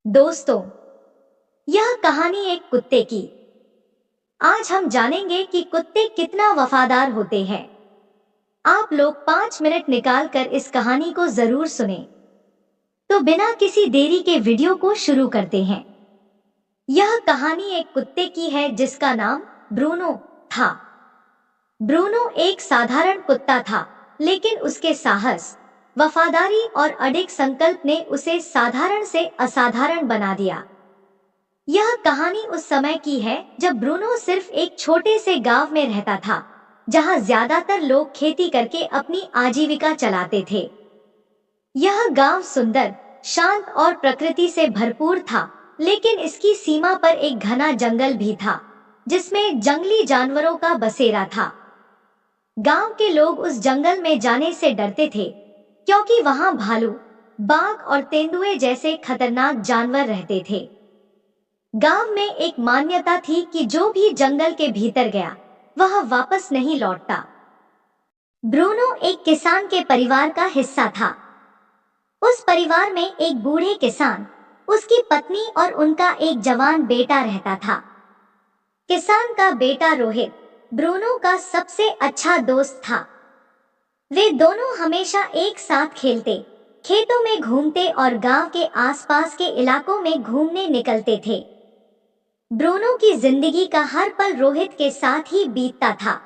दोस्तों, यह कहानी एक कुत्ते की। आज हम जानेंगे कि कुत्ते कितना वफादार होते हैं। आप लोग 5 मिनट निकाल कर इस कहानी को जरूर सुने। तो बिना किसी देरी के वीडियो को शुरू करते हैं। यह कहानी एक कुत्ते की है जिसका नाम ब्रूनो था। ब्रूनो एक साधारण कुत्ता था, लेकिन उसके साहस, वफादारी और अडिग संकल्प ने उसे साधारण से असाधारण बना दिया। यह कहानी उस समय की है जब ब्रूनो सिर्फ एक छोटे से गांव में रहता था, जहां ज्यादातर लोग खेती करके अपनी आजीविका चलाते थे। यह गांव सुंदर, शांत और प्रकृति से भरपूर था, लेकिन इसकी सीमा पर एक घना जंगल भी था, जिसमें जंगली जानवरों का बसेरा था। गांव के लोग उस जंगल में जाने से डरते थे, क्योंकि वहां भालू, बाघ और तेंदुए जैसे खतरनाक जानवर रहते थे। गांव में एक मान्यता थी कि जो भी जंगल के भीतर गया, वह वापस नहीं लौटता। ब्रूनो एक किसान के परिवार का हिस्सा था। उस परिवार में एक बूढ़े किसान, उसकी पत्नी और उनका एक जवान बेटा रहता था। किसान का बेटा रोहित ब्रूनो का सबसे अच्छा दोस्त था। वे दोनों हमेशा एक साथ खेलते, खेतों में घूमते और गांव के आसपास के इलाकों में घूमने निकलते थे। ब्रूनो की जिंदगी का हर पल रोहित के साथ ही बीतता था।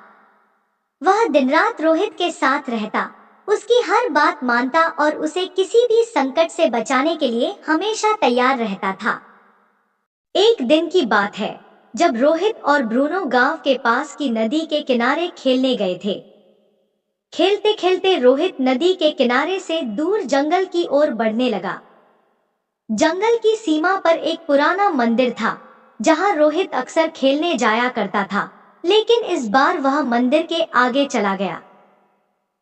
वह दिन रात रोहित के साथ रहता, उसकी हर बात मानता और उसे किसी भी संकट से बचाने के लिए हमेशा तैयार रहता था। एक दिन की बात है, जब रोहित और ब्रूनो गांव के पास की नदी के किनारे खेलने गए थे। खेलते खेलते रोहित नदी के किनारे से दूर जंगल की ओर बढ़ने लगा। जंगल की सीमा पर एक पुराना मंदिर था, जहां रोहित अक्सर खेलने जाया करता था, लेकिन इस बार वह मंदिर के आगे चला गया।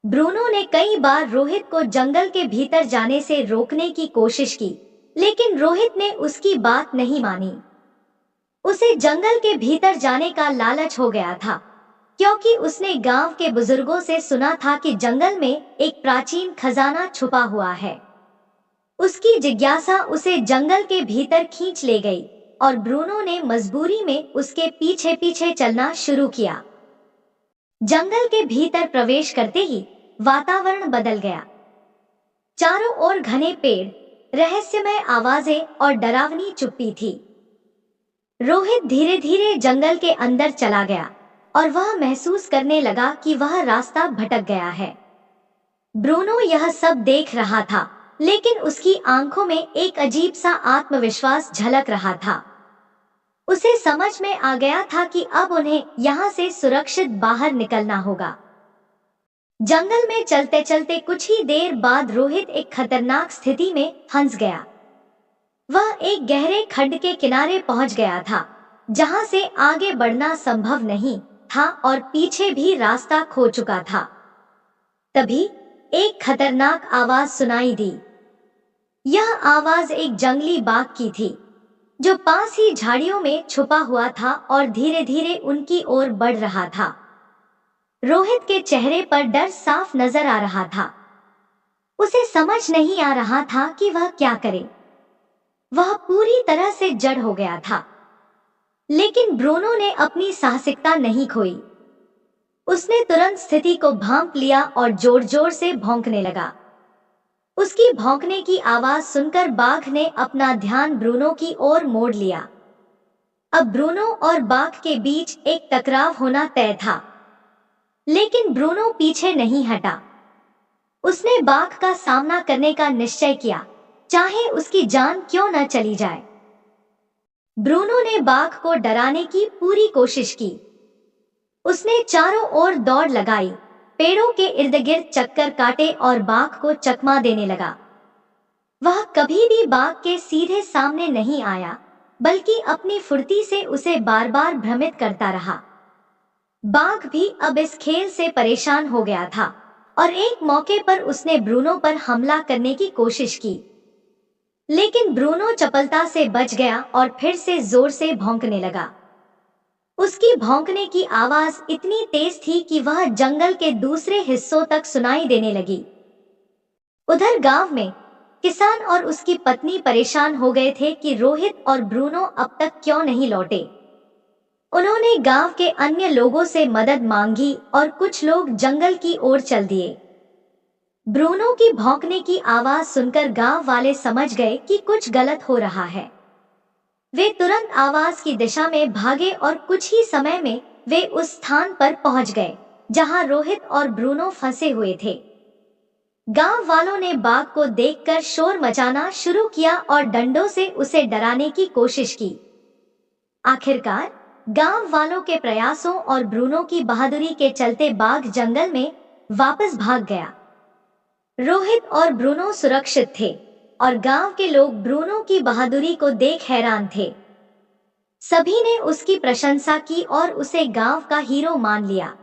ब्रूनो ने कई बार रोहित को जंगल के भीतर जाने से रोकने की कोशिश की, लेकिन रोहित ने उसकी बात नहीं मानी। उसे जंगल के भीतर जाने का लालच हो गया था, क्योंकि उसने गांव के बुजुर्गों से सुना था कि जंगल में एक प्राचीन खजाना छुपा हुआ है। उसकी जिज्ञासा उसे जंगल के भीतर खींच ले गई और ब्रूनो ने मजबूरी में उसके पीछे पीछे चलना शुरू किया। जंगल के भीतर प्रवेश करते ही वातावरण बदल गया। चारों ओर घने पेड़, रहस्यमय आवाजें और डरावनी चुप्पी थी। रोहित धीरे धीरे जंगल के अंदर चला गया और वह महसूस करने लगा कि वह रास्ता भटक गया है। ब्रूनो यह सब देख रहा था, लेकिन उसकी आंखों में एक अजीब सा आत्मविश्वास झलक रहा था। उसे समझ में आ गया था कि अब उन्हें यहाँ से सुरक्षित बाहर निकलना होगा। जंगल में चलते चलते कुछ ही देर बाद रोहित एक खतरनाक स्थिति में फंस गया। वह एक गहरे खड्ड के किनारे पहुंच गया था, जहां से आगे बढ़ना संभव नहीं था और पीछे भी रास्ता खो चुका था। तभी एक खतरनाक आवाज सुनाई दी। यह आवाज एक जंगली बाघ की थी, जो पास ही झाड़ियों में छुपा हुआ था और धीरे धीरे उनकी ओर बढ़ रहा था। रोहित के चेहरे पर डर साफ नजर आ रहा था। उसे समझ नहीं आ रहा था कि वह क्या करे। वह पूरी तरह से जड़ हो गया था, लेकिन ब्रूनो ने अपनी साहसिकता नहीं खोई। उसने तुरंत स्थिति को भांप लिया और जोर जोर से भौंकने लगा। उसकी भौंकने की आवाज सुनकर बाघ ने अपना ध्यान ब्रूनो की ओर मोड़ लिया। अब ब्रूनो और बाघ के बीच एक टकराव होना तय था, लेकिन ब्रूनो पीछे नहीं हटा। उसने बाघ का सामना करने का निश्चय किया, चाहे उसकी जान क्यों न चली जाए। ब्रूनो ने बाघ को डराने की पूरी कोशिश की। उसने चारों ओर दौड़ लगाई, पेड़ों के इर्द गिर्द चक्कर काटे और बाघ को चकमा देने लगा। वह कभी भी बाघ के सीधे सामने नहीं आया, बल्कि अपनी फुर्ती से उसे बार बार भ्रमित करता रहा। बाघ भी अब इस खेल से परेशान हो गया था और एक मौके पर उसने ब्रूनो पर हमला करने की कोशिश की, लेकिन ब्रूनो चपलता से बच गया और फिर से जोर से भौंकने लगा। उसकी भौंकने की आवाज इतनी तेज थी कि वह जंगल के दूसरे हिस्सों तक सुनाई देने लगी। उधर गांव में किसान और उसकी पत्नी परेशान हो गए थे कि रोहित और ब्रूनो अब तक क्यों नहीं लौटे। उन्होंने गांव के अन्य लोगों से मदद मांगी और कुछ लोग जंगल की ओर चल दिए। ब्रूनो की भौंकने की आवाज सुनकर गांव वाले समझ गए कि कुछ गलत हो रहा है। वे तुरंत आवाज की दिशा में भागे और कुछ ही समय में वे उस स्थान पर पहुंच गए जहां रोहित और ब्रूनो फंसे हुए थे। गांव वालों ने बाघ को देखकर शोर मचाना शुरू किया और डंडों से उसे डराने की कोशिश की। आखिरकार गांव वालों के प्रयासों और ब्रूनो की बहादुरी के चलते बाघ जंगल में वापस भाग गया। रोहित और ब्रूनो सुरक्षित थे और गांव के लोग ब्रूनो की बहादुरी को देख हैरान थे। सभी ने उसकी प्रशंसा की और उसे गांव का हीरो मान लिया।